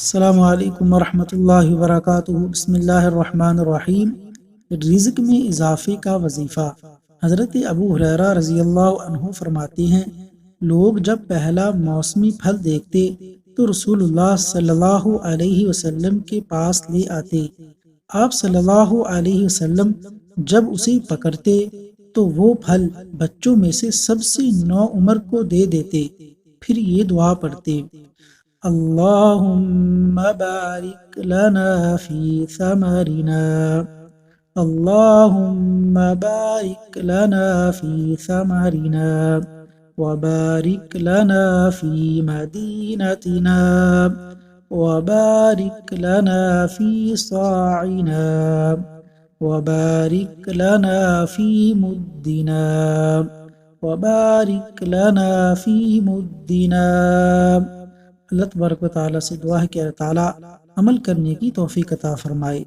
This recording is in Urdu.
السلام علیکم ورحمۃ اللہ وبرکاتہ۔ بسم اللہ الرحمن الرحیم۔ رزق میں اضافے کا وظیفہ۔ حضرت ابو ہریرہ رضی اللہ عنہ فرماتے ہیں، لوگ جب پہلا موسمی پھل دیکھتے تو رسول اللہ صلی اللہ علیہ وسلم کے پاس لے آتے۔ آپ صلی اللہ علیہ وسلم جب اسے پکڑتے تو وہ پھل بچوں میں سے سب سے نو عمر کو دے دیتے، پھر یہ دعا پڑھتے: اللہم بارک لنا فی ثمرنا، اللہم بارک لنا فی ثمرنا وبارک لنا فی مدینتنا وبارک لنا فی صاعنا وبارک لنا فی مدنا وبارک لنا فی مدنا۔ اللہ تبارک و تعالیٰ سے دعا ہے کہ اللہ تعالیٰ عمل کرنے کی توفیق عطا فرمائے۔